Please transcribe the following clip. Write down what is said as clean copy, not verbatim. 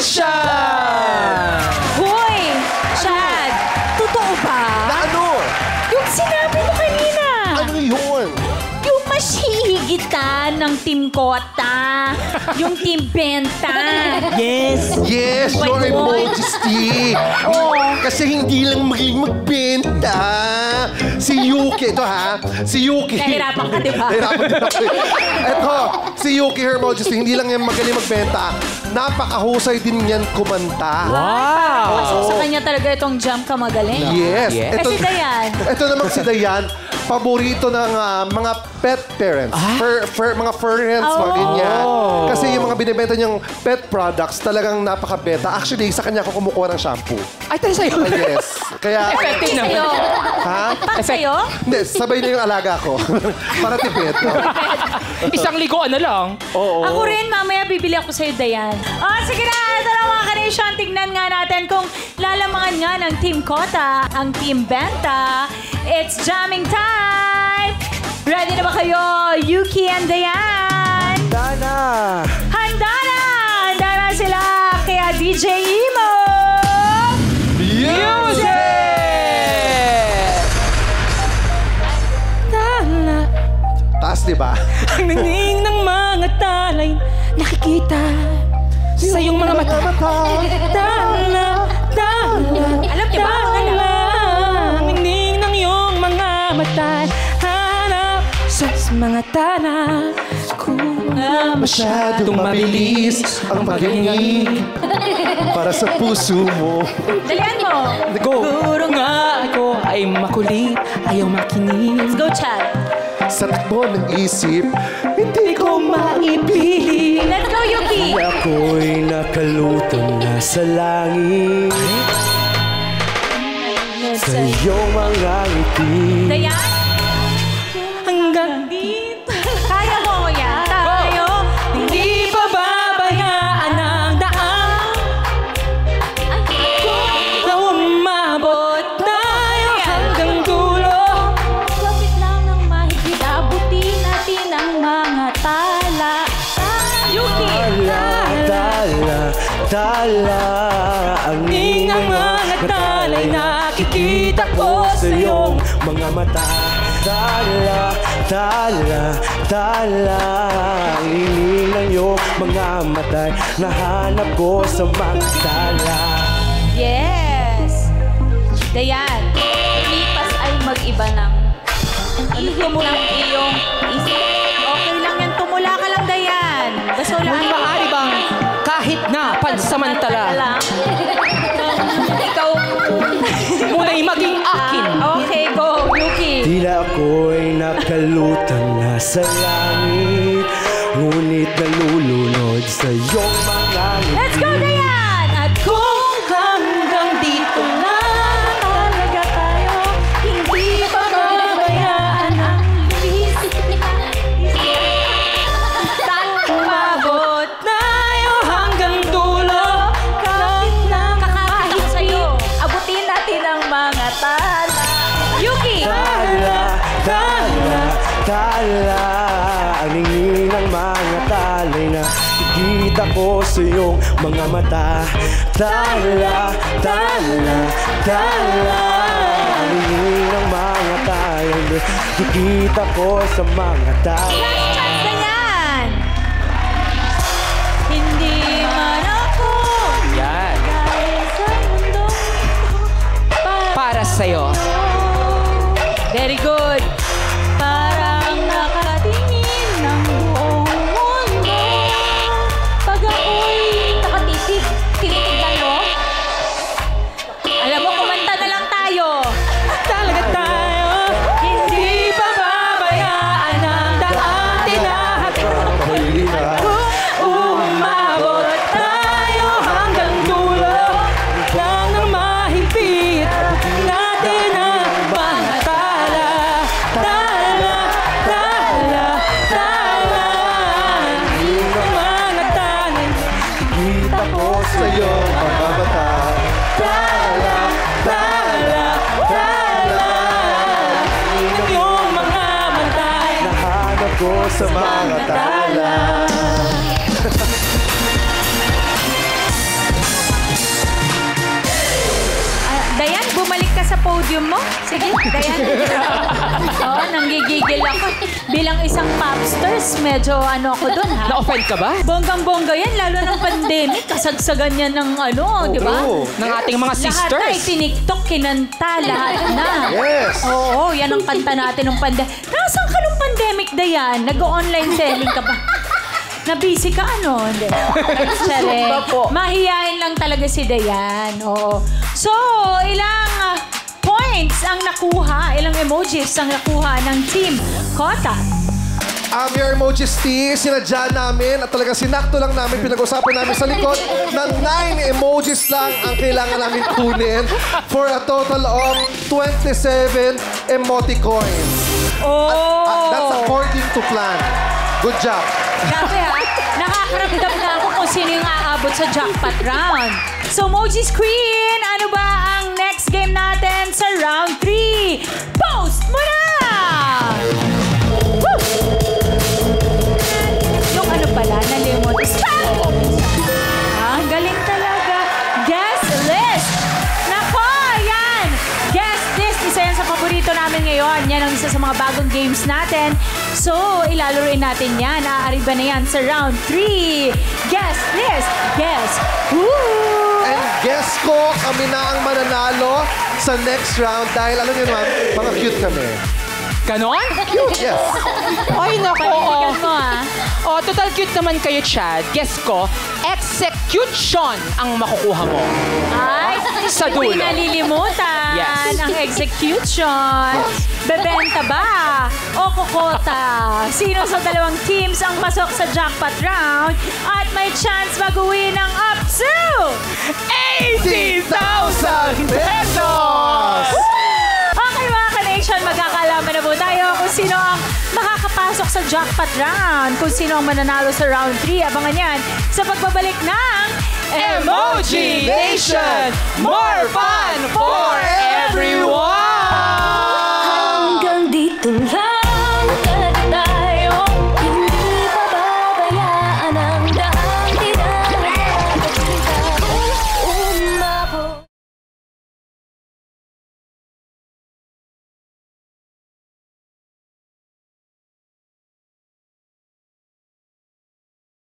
Edition! Hoy! Chad! Totoo ba? Na ano? Yung sinabi mo kanina! Ano yun? Yung mas hihigitan ng Team Kota. Yung Team Benta. Yes! Yes, Wait, Your boy. Majesty. Kasi hindi lang magbenta. Si Yuki, ito ha, si Yuki. Nahirapan ka, di ba? Nahirapan din ako. Ito, si Yuki, Her Majesty, hindi lang yan magaling magbenta. Napakahusay din yan kumanta. Wow! So, sa kanya talaga itong jump ka magaling. Yes. Eh, si Dayan. Ito naman si Dayan, paborito ng mga pet parents. Mga furrients, mga ganyan. Kasi yung mga binibenta niyang pet products, talagang napaka-beta. Actually, sa kanya ako kumukuha ng shampoo. Ay, tayo sa'yo. Yes. Kaya... Effective naman. Sa'yo. Ha? Pat sa'yo? Hindi, sabay na yung alaga ko. Para tipid. Isang liguan na lang. Oo. Ako rin, mamaya bibili ako sa'yo, Dayan. Oh, sige na, ito na mga kanation. Tignan nga natin kung lalamangan nga ng Team Kota, ang Team Benta. It's jamming time! Ready na ba kayo, Yuki and Dayan? Dana! Handa na! Handa na sila kaya DJ Imo! Music! Tala, Taas, di ba? Ang ningning ng mga talay nakikita sa iyong mga mata. Tala, tala, Alam niyo ba? ang ningning ng iyong mga mata. Hanap sa mga tala kung Masyadong mabilis ang pag-ingig para sa puso mo. Dalian mo! Go! Siguro nga ako ay makulit, ayaw makinig. Let's go, Chad! Sa takbo ng isip, Hindi ko maipili. Let's go, Yuki! Ako'y nakalutang na sa langit sa iyong mga ngiti. Dayan? Hanggang di Kaya mo yan. Tayo. hindi pa babayaan ang daan. Na umabot tayo hanggang dulo. Lapit lang ng mahigit. Abutin natin ang mga tala. Yuki! Tala, tala, ang Ninang mga talay nakikita ko sa iyong mga mata. Tala, tala, tala, ang ng iyong mga mata. Nahanap ko sa mga tala. Yes! Dayan, lipas ay mag-iba ng ihip ng iyong isip. Okay lang yan, tumula ka lang, Dayan. Gasolaan May maaari bang kahit na pansamantala Ikaw, muna'y maging akin? okay, go, Yuki. Tila ako'y nakalutang na sa langit, ngunit nalulunod sa iyong mga ngiti. Let's go, Dayan! At Kung hanggang dito lang talaga tayo, hindi pa babayaan ang umabot tayo hanggang dulo. Kahit na kakakahit sa'yo, abutin natin ang mga tala. Yuki! Tala, tala, tala, ang hingin ng mga talay na ikita ko sa iyong mga mata. Tala, tala, tala, ang hingin ng mga talay na ikita ko sa mga talay. Last chance na yan! Hindi man ako Yan. dahil sa mundong ito Para sa'yo. Very good. Parang nakatingin ng buong mundo. Pag ako'y nakatitig, tinitignan mo. Alam mo, kumanta na lang tayo. Talaga tayo, hindi pa babayaan ang daan tinahatid. Umabot tayo hanggang dulo lang nang mahigpit natin ang mga tala. Tala, tala, tala, ang mga tanay. Ikita ko sa iyong mga mata. Tala, tala, tala, ang iyong mga mantay. Nahanap ko sa mga tala. podium mo. Sige, Dayan. Oo, nanggigigil ako. Bilang isang popsters, medyo ano ako dun, ha? Na-offend ka ba? Bonggang-bongga yan, lalo ng pandemic. Kasagsagan yan ng ano, di ba? Ng ating mga Lahat na sisters. itiniktok, kinanta, lahat na. Yes. Oo, yan ang kanta natin ng pandemic. Nasaan ka nung pandemic, Dayan? Nag-online selling ka ba? Na-busy ka, ano? Hindi. Charing. Mahihain lang talaga si Dayan. Oo. So, ilang points ang nakuha, ilang emojis ang nakuha ng Team Kota? Your emojis, sinadya namin at talagang sinakto lang namin, pinag-usapan namin sa likod ng 9 emojis lang ang kailangan namin kunin for a total of 27 emoticons. Oh! That's according to plan. Good job. Grabe ha, nakakaramdam na ako kung sino yung aabot sa jackpot round. So, Mojis Queen, ano ba ang next game natin sa round 3? Post mo na! Woo! Yung ano pala, nalimot. Stop! Ang galing talaga. Guest list! Nako, yan! Guest list, isa yan sa paborito namin ngayon. Yan ang isa sa mga bagong games natin. So, ilalaroin natin yan. Aari ba na yan sa round 3? Guest list! Guess who? And guess ko, kami na ang mananalo sa next round dahil alam niyo naman, mga cute kami. Ganon? Yes. Ay, nako. Panindigan mo, ha? Oh, total cute naman kayo, Chad. Guess ko, execution ang makukuha mo. Ay, Sa dulo. hindi nalilimutan Yes. ang execution. Bebenta ba? O kokota? Sino sa dalawang teams ang pasok sa jackpot round at may chance mag-uwi ng up to 80,000 pesos! Okay mga ka-nation, magkakalaman na po tayo kung sino ang makakapasok sa jackpot round, kung sino ang mananalo sa round 3. Abangan yan sa pagbabalik ng Emoji Nation! More fun for everyone! Hanggang dito lang.